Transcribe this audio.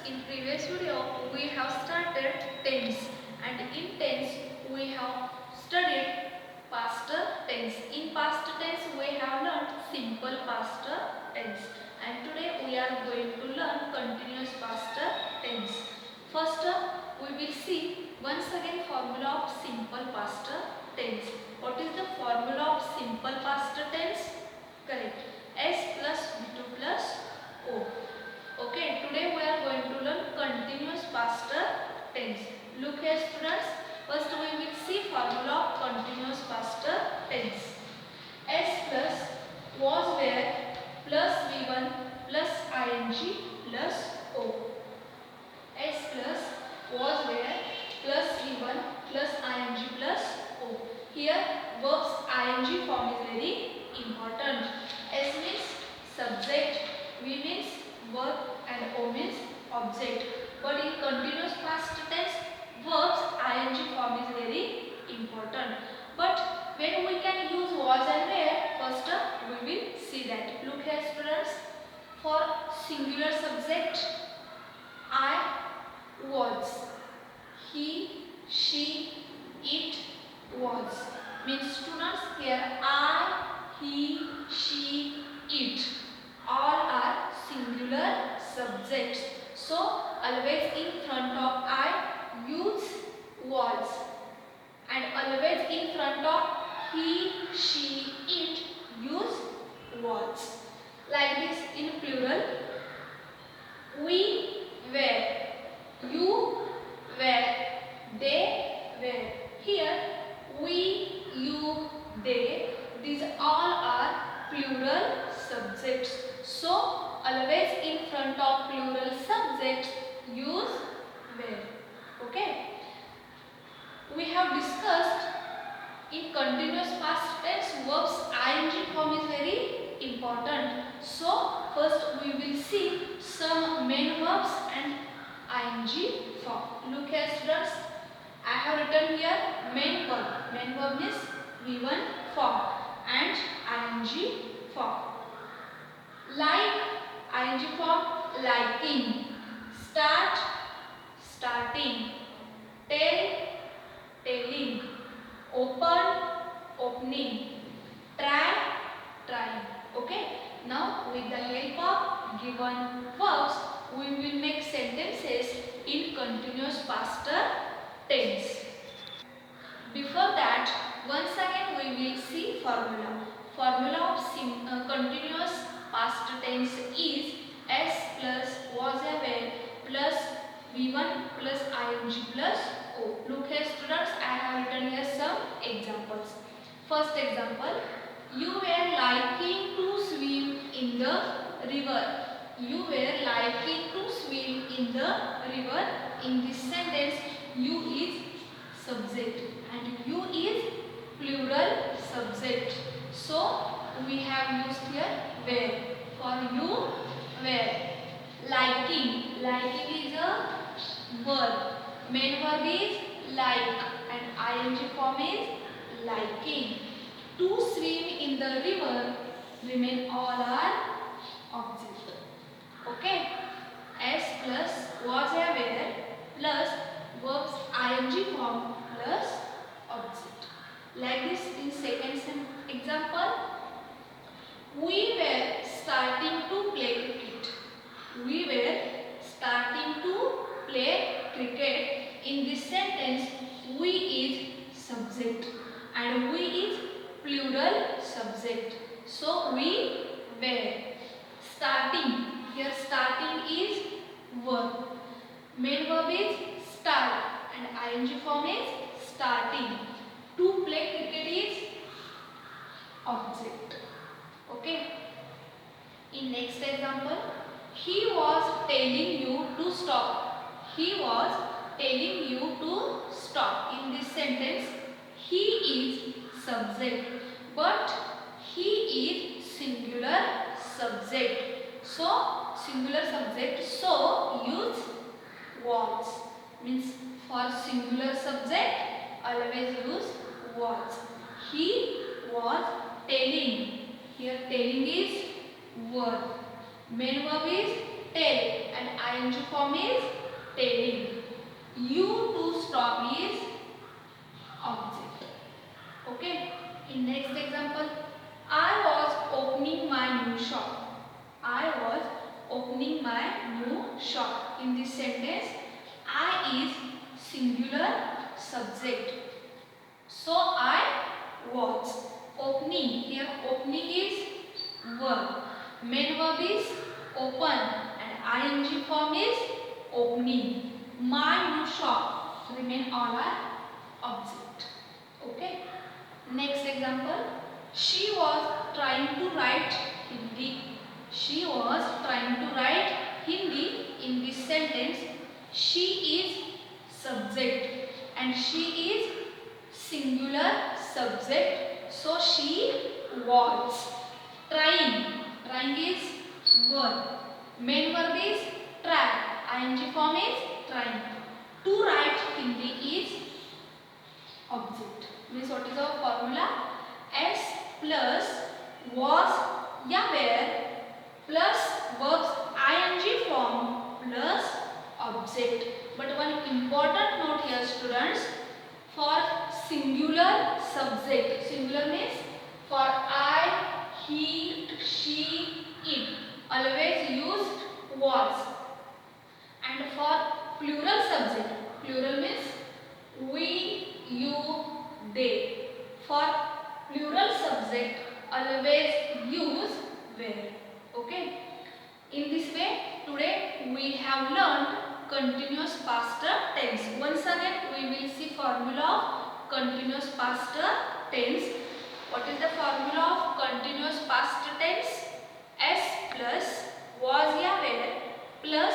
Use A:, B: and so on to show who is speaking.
A: in previous video we have started tense, and in tense we have studied past tense. In past tense we have learned simple past tense, and today we are going to learn continuous past tense. First we will see once again formula of simple past tense. What is the formula of simple past tense? Correct. S plus V2 plus O. Okay, today we are going to learn continuous past tense. Look here students, first we will see formula of continuous past tense. S plus was where plus V1 plus ing plus O. S plus was where plus V1 plus ing plus O. Here verbs ing form is very important. S means subject, V means verb, and O means object. But in continuous past tense, verbs ing form is very important. But when we can use was and where, first we will see that. Look here students, for singular subject, I was, he, she, it was. Means students, here I, he, she, it all are singular subjects. So always in front of I use was, and always in front of he, she, it use was. Like this in plural, we were, you were, they were. Here we, you, they, these all are plural subjects. So always in front of plural subjects use were. Okay. We have discussed in continuous past tense verbs ing form is very important. So first we will see some main verbs and ing form. Look here students, I have written here main verb. Main verb is V1 form and ing form. Like ing form, liking. Start, starting. Tell, telling. Open, opening. Try, trying. Okay. Now with the help of given verbs, we will make sentences in continuous past tense. Before that, once again we will see formula. Formula of continuous past tense is S plus was aware plus V1 plus ing plus O. Look here students, I have written here some examples. First example, you were liking to swim in the river. You were liking to swim in the river. In this sentence, you is subject and you is plural subject. So we have used here were. For you were. Liking. Liking is a verb. Main verb is like and ing form is liking. To swim in the river, remain all are object. Okay. S plus was aware plus verbs ing form plus object. Like this in second example, we were starting to play cricket. We were starting to play cricket. In this sentence, we is subject and we is plural subject. So we were starting. Here starting is verb. Main verb is start and ing form is starting. To play cricket is object. Okay. In next example, he was telling you to stop. He was telling you to stop. In this sentence, he is subject, but he is singular subject. So singular subject, so use was. Means for singular subject, always use was. He was telling. Here telling is verb. Main verb is tell and ing form is telling. You to stop is object. Okay. In next example, I was opening my new shop. I was opening my new shop. In this sentence, I is singular subject. So I was opening. Here opening is verb. Main verb is open and ing form is opening. My new shop remain all are object. Okay. Next example. She was trying to write Hindi. She was trying to write Hindi. In this sentence, she is subject and she is singular subject. So she was trying. Trying is verb. Main verb is try. Ing form is trying. To write Hindi is object. Means what is our formula? S plus was या where plus verbs ing form plus object. But one important note here, students, for singular subject, singular means for I, he, she, it, always use was. And for plural subject, plural means we, you, they. For plural subject, always use were. Okay. In this way, today we have learned continuous past tense. Once again, we will see formula of continuous past tense. What is the formula of continuous past tense? S plus was या were plus